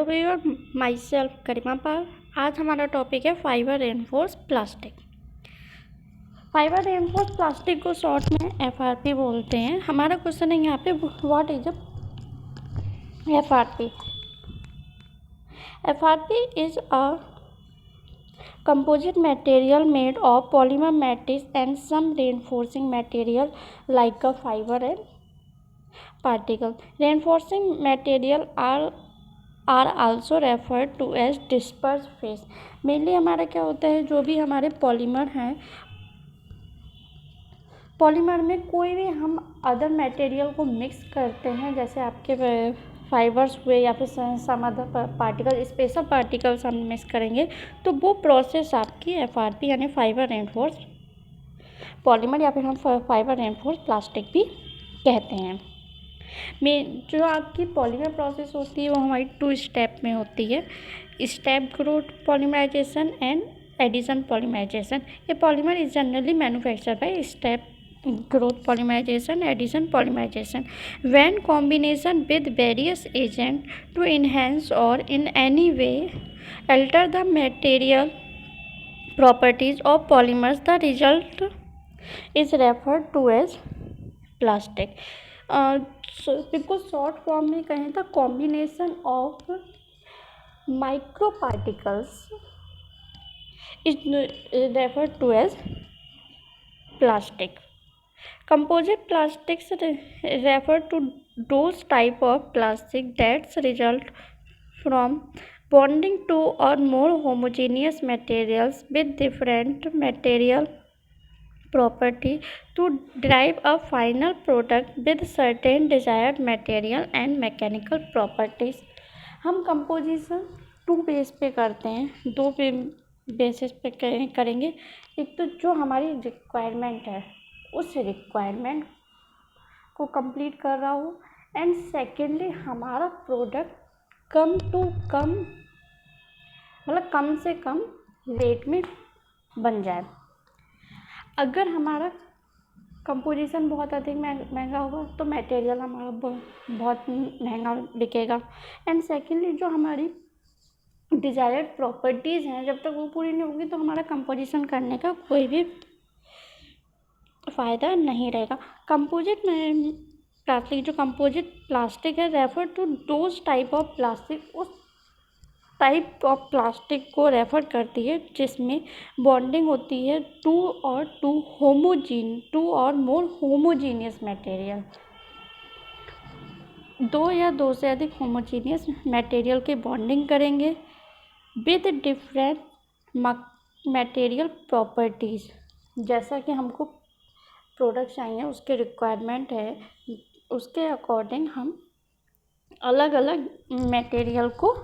Everyone, my self गरिमा पाल। आज हमारा topic है fibre reinforce plastic. Fibre reinforce plastic को शॉर्ट में FRP बोलते हैं। हमारा क्वेश्चन है यहाँ पे, what is FRP? FRP is a composite material made of polymer matrix and some reinforcing material like a fiber and particle. Reinforcing material are also referred to as disperse phase. Mainly हमारा क्या होता है, जो भी हमारे polymer हैं, polymer में कोई भी हम अदर मटेरियल को मिक्स करते हैं, जैसे आपके फाइबर्स हुए या फिर some other particle, special particles हम मिक्स करेंगे, तो वो प्रोसेस आपकी FRP यानी फाइबर रेनफोर्स पॉलीमर या फिर हम फाइबर रेनफोर्स प्लास्टिक भी कहते हैं। जो आपकी पॉलीमर प्रोसेस होती है वो हमारी 2 स्टेप में होती है, step growth polymerization and addition polymerization. ये polymer is generally manufactured by step growth polymerization, addition polymerization, when combination with various agents to enhance or in any way alter the material properties of polymers, the result is referred to as plastic. बिल्कुल short form में कहें तो combination of micro particles is referred to as plastic. Composite plastics refer to those type of plastic that result from bonding two or more homogeneous materials with different material property to derive a final product with certain desired material and mechanical properties. हम composition 2 base पे करते हैं, 2 basis पे करेंगे। एक तो जो हमारी रिक्वायरमेंट है, उस रिक्वायरमेंट को कंप्लीट कर रहा हो, एंड सेकेंडली हमारा प्रोडक्ट कम टू कम, मतलब कम से कम रेट में बन जाए। अगर हमारा कंपोजिशन बहुत अधिक महंगा होगा तो मटेरियल हमारा बहुत महंगा बिकेगा, एंड सेकेंडली जो हमारी डिज़ायर्ड प्रॉपर्टीज़ हैं, जब तक वो पूरी नहीं होगी तो हमारा कंपोजिशन करने का कोई भी फ़ायदा नहीं रहेगा। कंपोजिट प्लास्टिक, जो कंपोजिट प्लास्टिक है, refer to those type of plastic, उस टाइप ऑफ प्लास्टिक को रेफर करती है जिसमें बॉन्डिंग होती है टू और मोर होमोजीनियस मटेरियल, 2 या 2 से अधिक होमोजीनियस मटेरियल के बॉन्डिंग करेंगे विद डिफरेंट मटेरियल प्रॉपर्टीज़। जैसा कि हमको प्रोडक्ट चाहिए, उसके रिक्वायरमेंट है, उसके अकॉर्डिंग हम अलग अलग मटेरियल को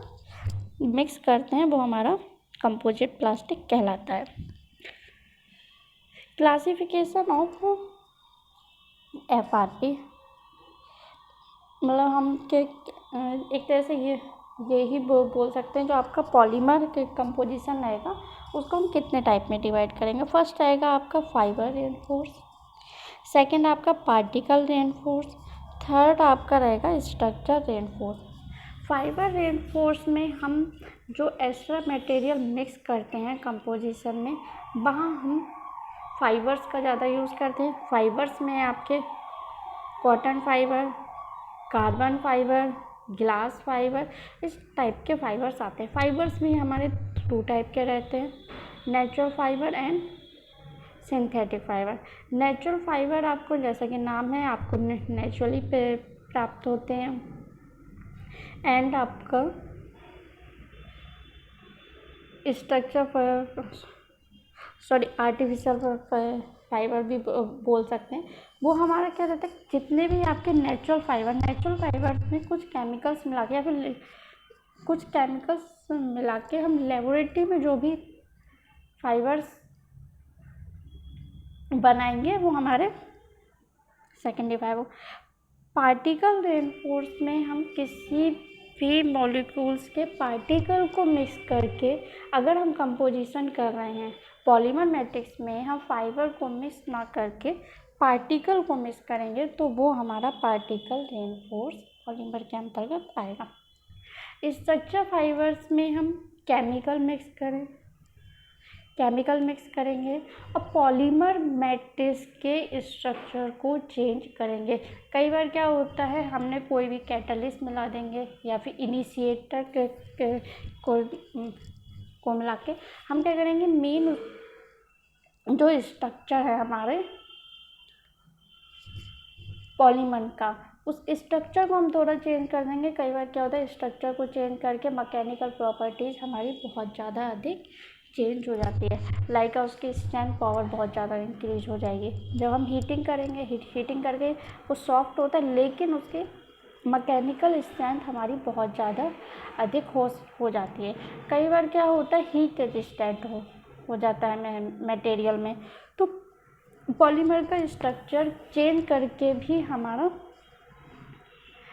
मिक्स करते हैं, वो हमारा कंपोजिट प्लास्टिक कहलाता है। क्लासिफिकेशन ऑफ FRP, मतलब हम एक तरह से यही बोल सकते हैं, जो आपका पॉलीमर के कंपोजिशन रहेगा उसको हम कितने टाइप में डिवाइड करेंगे। फर्स्ट आएगा आपका फाइबर रेनफोर्स, सेकंड आपका पार्टिकल रेनफोर्स, थर्ड आपका रहेगा स्ट्रक्चर रेनफोर्स। फाइबर रेनफोर्स में हम जो एक्स्ट्रा मटेरियल मिक्स करते हैं कंपोजिशन में, वहाँ हम फाइबर्स का ज़्यादा यूज़ करते हैं। फाइबर्स में आपके cotton fibre, carbon fibre, glass fibre, इस टाइप के फाइबर्स आते हैं। फाइबर्स भी हमारे 2 टाइप के रहते हैं, natural fibre and synthetic fibre. Natural fibre आपको, जैसा कि नाम है, आपको नेचुरली प्राप्त होते हैं, एंड आपका आर्टिफिशियल फाइबर भी बोल सकते हैं। वो हमारा क्या रहता है, जितने भी आपके नेचुरल फाइबर में कुछ केमिकल्स मिला के या फिर कुछ केमिकल्स मिला के हम लेबोरेटरी में जो भी फाइबर्स बनाएंगे वो हमारे सेकेंडरी फाइबर। पार्टिकल रेनफोर्स में हम किसी भी मॉलिक्यूल्स के पार्टिकल को मिक्स करके, अगर हम कंपोजिशन कर रहे हैं पॉलीमर मैट्रिक्स में, हम फाइबर को मिक्स ना करके पार्टिकल को मिक्स करेंगे, तो वो हमारा पार्टिकल रेनफोर्स पॉलीमर के अंतर्गत आएगा। स्ट्रक्चर फाइबर्स में हम केमिकल मिक्स करेंगे और पॉलीमर मैट्रिक्स के स्ट्रक्चर को चेंज करेंगे। कई बार क्या होता है, हमने कोई भी कैटलिस्ट मिला देंगे या फिर इनिशिएटर को मिला के हम क्या करेंगे, मेन जो स्ट्रक्चर है हमारे पॉलीमर का, उस स्ट्रक्चर को हम थोड़ा चेंज कर देंगे। कई बार क्या होता है, स्ट्रक्चर को चेंज करके मैकेनिकल प्रॉपर्टीज़ हमारी बहुत ज़्यादा अधिक चेंज हो जाती है, लाइक उसकी स्ट्रेंथ पावर बहुत ज़्यादा इंक्रीज हो जाएगी। जब हम हीटिंग करेंगे, हीटिंग करके वो सॉफ्ट होता है, लेकिन उसके मैकेनिकल स्ट्रेंथ हमारी बहुत ज़्यादा अधिक हो जाती है। कई बार क्या होता है, हीट रेजिस्टेंट हो जाता है मटेरियल में। तो पॉलीमर का स्ट्रक्चर चेंज करके भी हमारा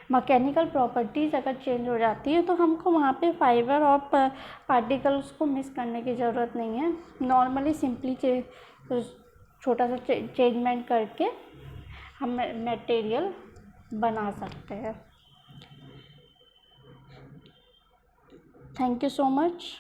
मैकेनिकल प्रॉपर्टीज़ अगर चेंज हो जाती है तो हमको वहाँ पे फाइबर और पार्टिकल्स को मिक्स करने की ज़रूरत नहीं है। नॉर्मली सिंपली छोटा सा चेंजमेंट करके हम मटेरियल बना सकते हैं। Thank you so much.